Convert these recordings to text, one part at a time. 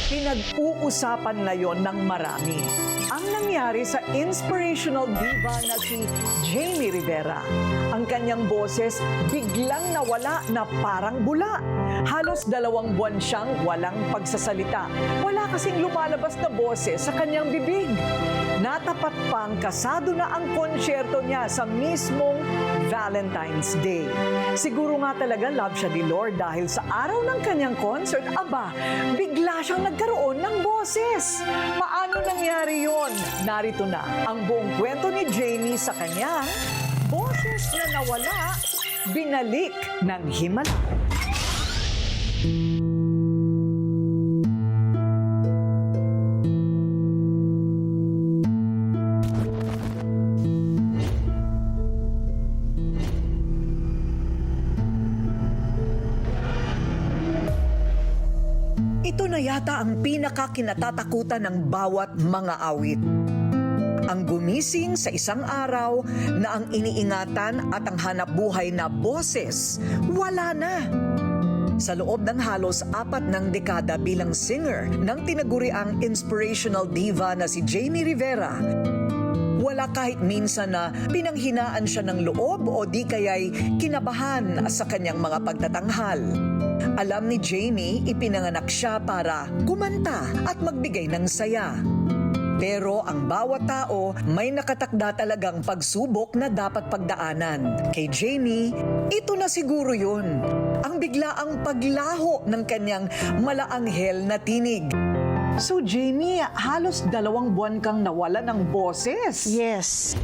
Pinag-uusapan ngayon ng marami ang nangyari sa inspirational diva na si Jamie Rivera. Ang kanyang boses biglang nawala na parang bula. Halos 2 buwan siyang walang pagsasalita. Wala kasing lumalabas na boses sa kanyang bibig. Natapat pang kasado na ang konsyerto niya sa mismong Valentine's Day. Siguro nga talaga love siya ni Lord dahil sa araw ng kanyang concert, aba, bigla siyang nagkaroon ng boses. Paano nangyari yon? Narito na ang buong kwento ni Jamie sa kanyang boses na nawala, binalik ng himala. Ito na yata ang pinakakinatatakutan ng bawat mga awit. Ang gumising sa isang araw na ang iniingatan at ang hanapbuhay na boses, wala na. Sa loob ng halos 4 ng dekada bilang singer ng tinaguriang inspirational diva na si Jamie Rivera, wala kahit minsan na pinanghinaan siya ng loob o di kaya'y kinabahan sa kanyang mga pagtatanghal. Alam ni Jamie, ipinanganak siya para kumanta at magbigay ng saya. Pero ang bawat tao may nakatakda talagang pagsubok na dapat pagdaanan. Kay Jamie, ito na siguro yun. Ang biglaang paglaho ng kanyang malaanghel na tinig. So Jamie, halos 2 buwan kang nawala ng boses. Yes.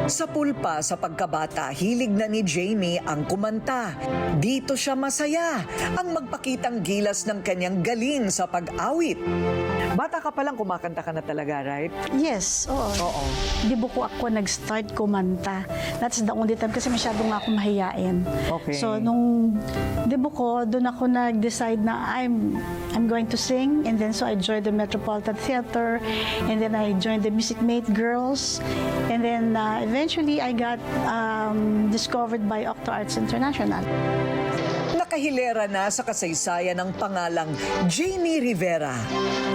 Sa pulpa sa pagkabata, hilig na ni Jamie ang kumanta. Dito siya masaya, ang magpakitang gilas ng kanyang galing sa pag-awit. Bata ka palang kumakanta ka na talaga, right? Yes, oo. Oo. Di buko ako nag-start kumanta. That's the only time kasi masyado nga ako mahiyain. Okay. So, nung di buko, doon ako nag-decide na I'm going to sing. And then, so I joined the Metropolitan Theater. And then, I joined the Music Mate Girls. And then, eventually, I got discovered by Octo Arts International. Nakahilera na sa kasaysayan ng pangalang Jamie Rivera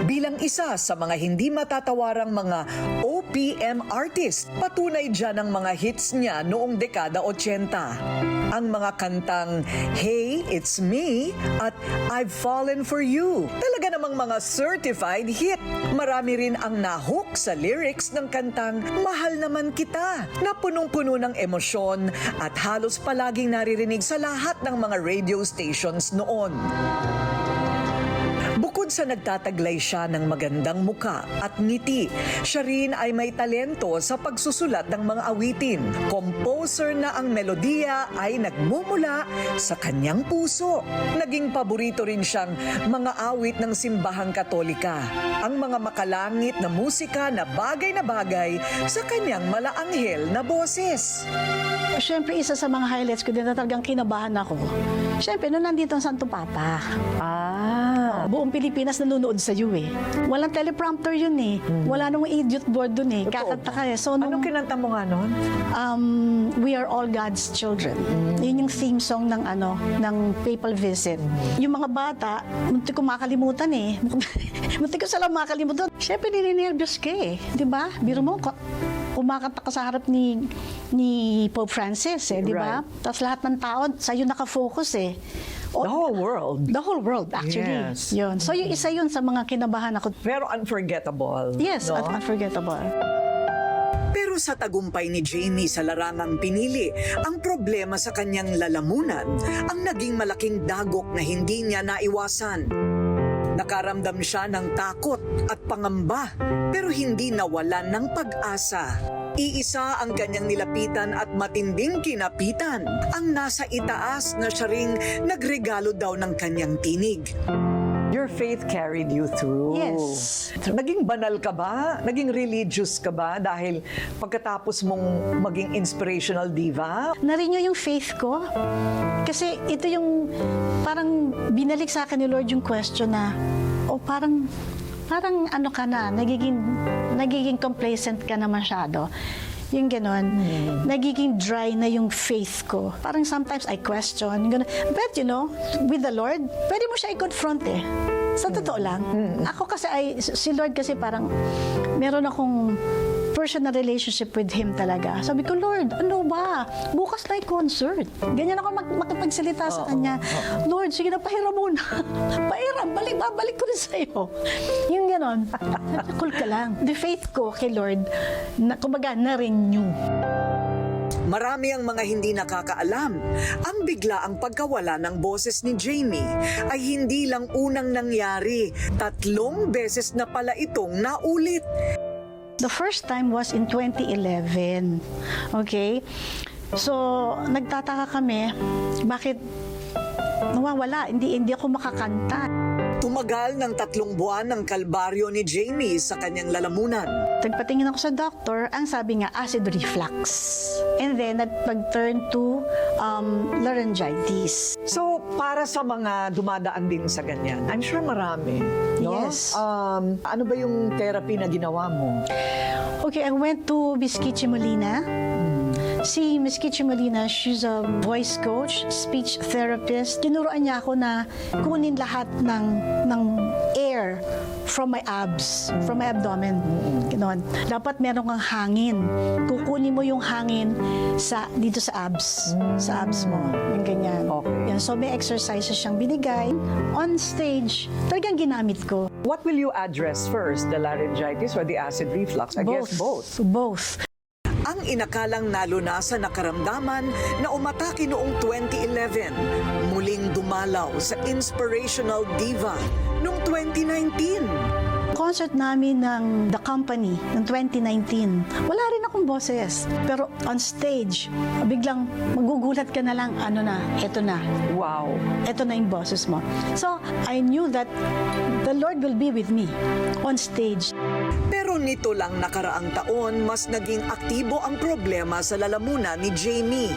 bilang isa sa mga hindi matatawarang mga OPM artist. Patunay dyan ang mga hits niya noong dekada 80. Ang mga kantang Hey, It's Me at I've Fallen For You. Talaga namang mga certified hit. Marami rin ang nahook sa lyrics ng kantang Mahal Naman Kita na punong-puno ng emosyon at halos palaging naririnig sa lahat ng mga radio stations noon. Bukod sa nagtataglay siya ng magandang muka at ngiti, siya rin ay may talento sa pagsusulat ng mga awitin. Composer na ang melodiya ay nagmumula sa kanyang puso. Naging paborito rin siyang mga awit ng simbahang Katolika. Ang mga makalangit na musika na bagay sa kanyang malaanghel na boses. Siyempre, isa sa mga highlights ko din na talagang kinabahan ako. Siyempre, nung nandito ang Santo Papa. Buong Pilipinas nanonood sa iyo eh. Walang teleprompter yun eh. Wala nung idiot board dun eh. Kakanta ka eh. So, Anong kinanta mo nga nun? We Are All God's Children. Yun yung theme song ng ng Papal Visit. Yung mga bata, muntik ko makalimutan eh. Muntik ko sila makalimutan. Siyempre, nininervyos ka eh. Diba? Biro mo, kumakanta ka sa harap ni Pope Francis eh, di ba? Right. Tapos lahat ng tao sa'yo nakafocus eh. The whole world. The whole world, actually. Yes. Yun. So, yung isa yun sa mga kinabahan ako. Pero unforgettable. Yes, no? at unforgettable. Pero sa tagumpay ni Jamie sa larangang pinili, ang problema sa kanyang lalamunan ang naging malaking dagok na hindi niya naiwasan. Nakaramdam siya ng takot at pangamba pero hindi nawalan ng pag-asa. Iisa ang kanyang nilapitan at matinding kinapitan. Ang nasa itaas na siya ring nagregalo daw ng kanyang tinig. Your faith carried you through. Yes. Naging banal ka ba? Naging religious ka ba? Dahil pagkatapos mong maging inspirational diva? Na-renew yung faith ko. Kasi ito yung parang binalik sa akin ni Lord yung question na, parang ano ka na, nagiging complacent ka na masyado. Yung ganon. Nagiging dry na yung faith ko. Parang sometimes I question. Ganon. But with the Lord, pwede mo siya i-confront eh. Sa totoo lang. Ako kasi si Lord kasi parang meron akong personal relationship with Him talaga. Sabi ko, Lord, ano ba? Bukas na concert. Ganyan ako makapagsalita sa Kanya. Lord, sige na, pahiram muna. Pahiram, babalik ko rin sa'yo. Yung ganon. Cool ka lang. The faith ko kay Lord, kumbaga, na-renew. Marami ang mga hindi nakakaalam. Ang biglaang pagkawala ng boses ni Jamie ay hindi lang unang nangyari. 3 beses na pala itong naulit. The first time was in 2011. Okay? So, nagtataka kami, bakit nawawala? Hindi ako makakanta. Tumagal ng 3 buwan ng kalbaryo ni Jamie sa kanyang lalamunan. Nagpatingin ako sa doctor, ang sabi nga, acid reflux. And then, nagpag-turn to laryngitis. So, para sa mga dumadaan din sa ganyan, I'm sure marami. No? Yes. Ano ba yung therapy na ginawa mo? Okay, I went to Miss Kichi Molina. Si Miss Kichi Molina, she's a voice coach, speech therapist. Tinuruan niya ako na kunin lahat ng air from my abs, from my abdomen. Ganon. Dapat meron kang hangin. Kukunin mo yung hangin dito sa abs mo. Yung ganyan. Okay. Yan. So may exercises siyang binigay. On stage, talagang ginamit ko. What will you address first? The laryngitis or the acid reflux? I guess both. Both. Ang inakalang nalunasan na karamdaman na umatake noong 2011, muling dumalaw sa inspirational diva noong 2019. Concert namin ng The Company ng 2019. Wala rin akong boses. Pero on stage, biglang magugulat ka na lang, eto na. Wow. Eto na yung boses mo. So, I knew that the Lord will be with me on stage. Pero nito lang nakaraang taon, mas naging aktibo ang problema sa lalamunan ni Jamie.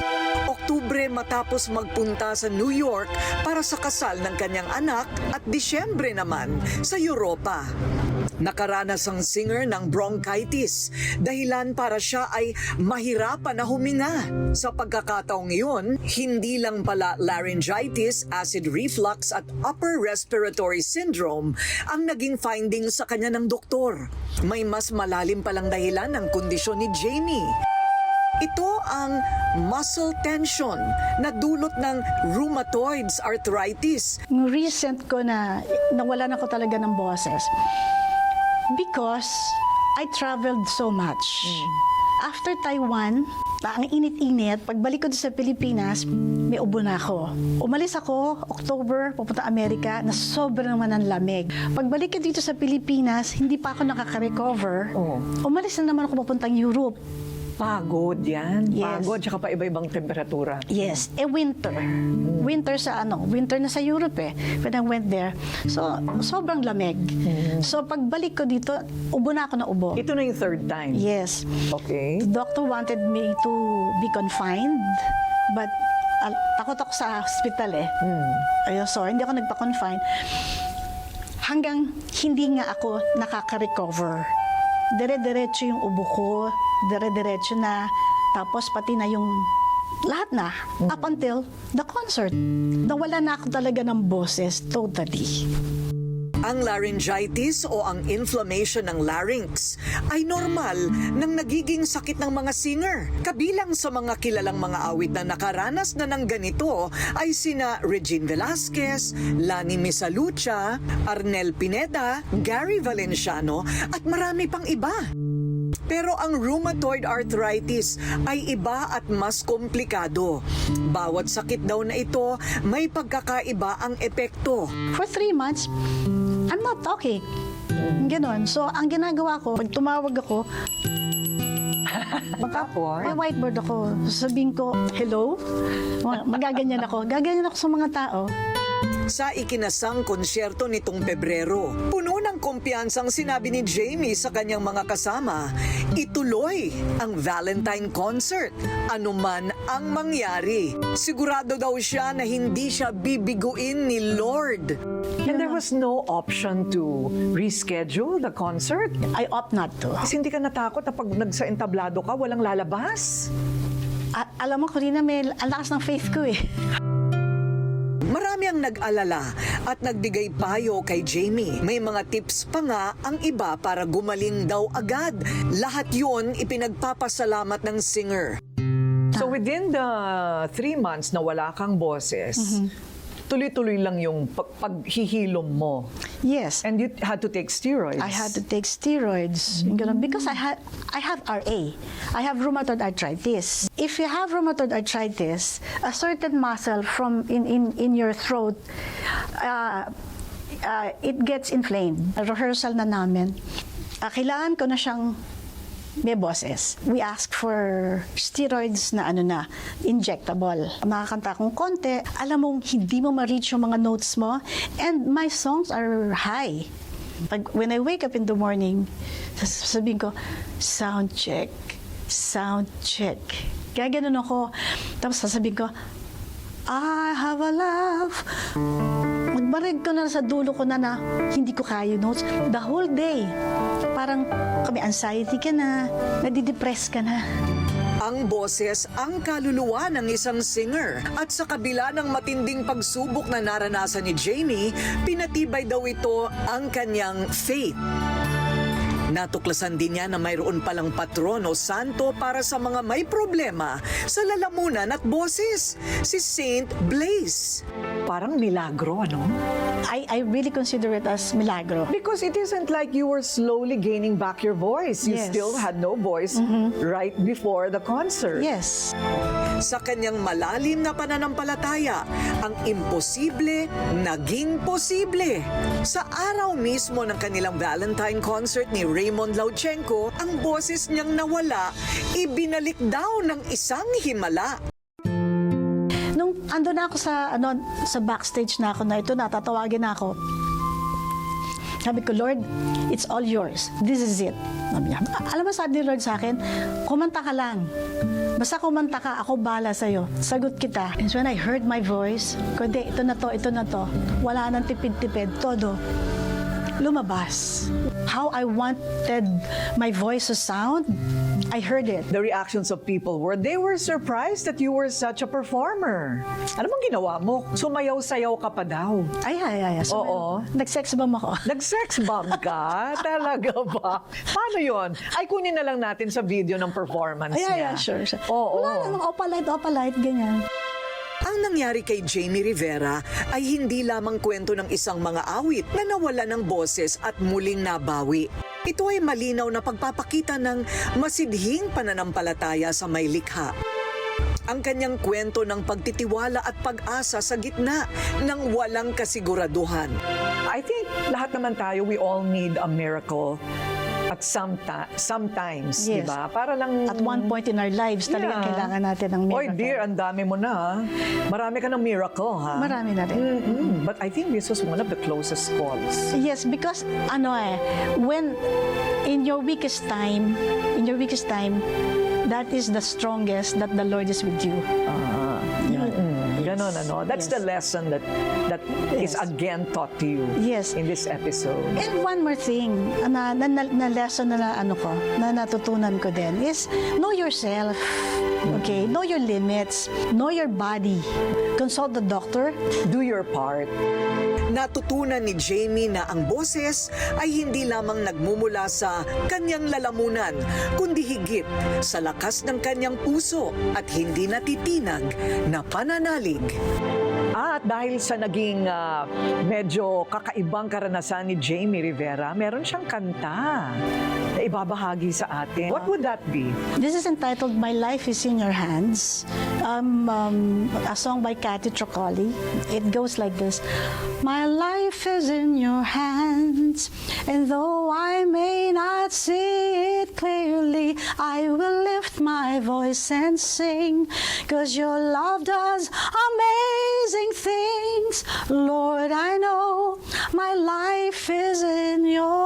Oktubre matapos magpunta sa New York para sa kasal ng kanyang anak at Disyembre naman sa Europa. Nakaranas ang singer ng bronchitis, dahilan para siya ay mahirapan na huminga. Sa pagkakataong iyon, hindi lang pala laryngitis, acid reflux at upper respiratory syndrome ang naging finding sa kanya ng doktor. May mas malalim palang dahilan ng kondisyon ni Jamie. Ito ang muscle tension na dulot ng rheumatoid arthritis. Recent ko na nawalan ako talaga ng boses. Because I traveled so much. After Taiwan, ang init-init, pagbalik ko sa Pilipinas, may ubo na ako. Umalis ako, October, pupunta Amerika, na sobrang naman ang lamig. Pagbalik ko dito sa Pilipinas, hindi pa ako nakaka-recover. Umalis na naman ako papuntang Europe. Pagod yan. Yes. Pagod, tsaka pa iba-ibang temperatura. Yes, winter. Winter na sa Europe eh. When I went there. So, sobrang lamig. So, pagbalik ko dito, ubo na ako na ubo. Ito na yung 3rd time. Yes. Okay. The doctor wanted me to be confined, but takot ako sa hospital eh. So, hindi ako nagpa-confine. Hanggang hindi nga ako nakaka-recover. Dire-diretso yung ubo ko, dire-diretso na, tapos pati na yung lahat na, up until the concert. Nawala na ako talaga ng boses, totally. Ang laryngitis o ang inflammation ng larynx ay normal nang nagiging sakit ng mga singer. Kabilang sa mga kilalang mga awit na nakaranas na ng ganito ay sina Regine Velasquez, Lani Misalucha, Arnel Pineda, Gary Valenciano at marami pang iba. Pero ang rheumatoid arthritis ay iba at mas komplikado. Bawat sakit daw na ito, may pagkakaiba ang epekto. For 3 months, I'm not talking. Ganon. So, ang ginagawa ko, pag tumawag ako, may whiteboard ako. Sabihin ko, hello? Magaganyan ako. Gaganyan ako sa mga tao. sa ikinasang konsyerto nitong Pebrero. Puno ng kumpiyansang sinabi ni Jamie sa kanyang mga kasama, ituloy ang Valentine concert, anuman ang mangyari. Sigurado daw siya na hindi siya bibiguin ni Lord. And there was no option to reschedule the concert? I opt not to. Kasi hindi ka natakot na pag nagsa-entablado ka, walang lalabas? Alam mo, Corina, ang lakas ng faith ko eh. Marami ang nag-alala at nagbigay payo kay Jamie. May mga tips pa nga ang iba para gumaling daw agad. Lahat yun ipinagpapasalamat ng singer. So within the 3 months na wala kang boses, tuloy-tuloy lang yung paghihilom mo. Yes. And you had to take steroids. I had to take steroids ganun, because I have RA. I have rheumatoid arthritis. If you have rheumatoid arthritis, a certain muscle from in your throat, it gets inflamed. Rehearsal na namin. Kailangan ko na siyang may boses. We ask for steroids na injectable. Makakanta akong konti, alam mong hindi mo ma-reach yung mga notes mo, and my songs are high. When I wake up in the morning, sasabihin ko, sound check, sound check. Kaya ganun ako. Tapos sasabihin ko, I have a love. Magbarig ko na sa dulo ko na hindi ko kaya notes. The whole day. Parang kami anxiety ka na, nadidepress ka na. Ang boses ang kaluluwa ng isang singer. At sa kabila ng matinding pagsubok na naranasan ni Jamie, pinatibay daw ito ang kanyang faith. Natuklasan din niya na mayroon palang patron o santo para sa mga may problema sa lalamunan at boses, si Saint Blaise. Parang milagro, ano? I really consider it as milagro. Because it isn't like you were slowly gaining back your voice. You Yes. still had no voice right before the concert. Yes. Sa kanyang malalim na pananampalataya, ang imposible naging posible. Sa araw mismo ng kanilang Valentine concert ni Raymond Lauchenko, ang boses niyang nawala, ibinalik daw ng isang himala. Nung ando na ako sa backstage na ako na ito, natatawagin na ako. Sabi ko, Lord, it's all yours. This is it. Sabi niya, alam mo, sabi ni Lord sa akin, kumanta ka lang. Basta kumanta ka, ako bahala sa'yo. Sagot kita. And when I heard my voice, kundi ito na to, wala nang tipid-tipid, todo. Lumabas. How I wanted my voice to sound, I heard it. The reactions of people they were surprised that you were such a performer. Ano bang ginawa mo? Sumayaw-sayaw ka pa daw. Ay. So, Oo. Nag-sex bomb ako. Nag-sex bomb ka? Talaga ba? Paano yon? Ay, kunin na lang natin sa video ng performance niya. Sure. Oo. Wala namang opalite, ganyan. Ang nangyari kay Jamie Rivera ay hindi lamang kwento ng isang mga awit na nawala ng boses at muling nabawi. Ito ay malinaw na pagpapakita ng masidhing pananampalataya sa may likha. Ang kanyang kwento ng pagtitiwala at pag-asa sa gitna ng walang kasiguraduhan. I think lahat naman tayo, we all need a miracle at sometimes, di Yes. ba? Para lang... At one point in our lives, talagang Yeah. kailangan natin ng miracle. Oy dear, ang dami mo na. Ha? Marami ka ng miracle, ha? Marami na rin. But I think this was one of the closest calls. Yes, because when in your weakest time, that is the strongest that the Lord is with you. Ganon, ano? That's Yes. the lesson that is Yes. again taught to you Yes. in this episode. And one more thing na lesson na natutunan ko din is know yourself. Okay? Know your limits. Know your body. Consult the doctor. Do your part. Natutunan ni Jamie na ang boses ay hindi lamang nagmumula sa kanyang lalamunan, kundi higit sa lakas ng kanyang puso at hindi natitinag na pananalig. At dahil sa naging medyo kakaibang karanasan ni Jamie Rivera, meron siyang kanta na ibabahagi sa atin. What would that be? This is entitled My Life is in Your Hands, a song by Cathy Trocoli. It goes like this. My life is in your hands, and though I may not see it clearly, day I will lift my voice and sing, 'cause your love does amazing things. Lord, I know my life is in your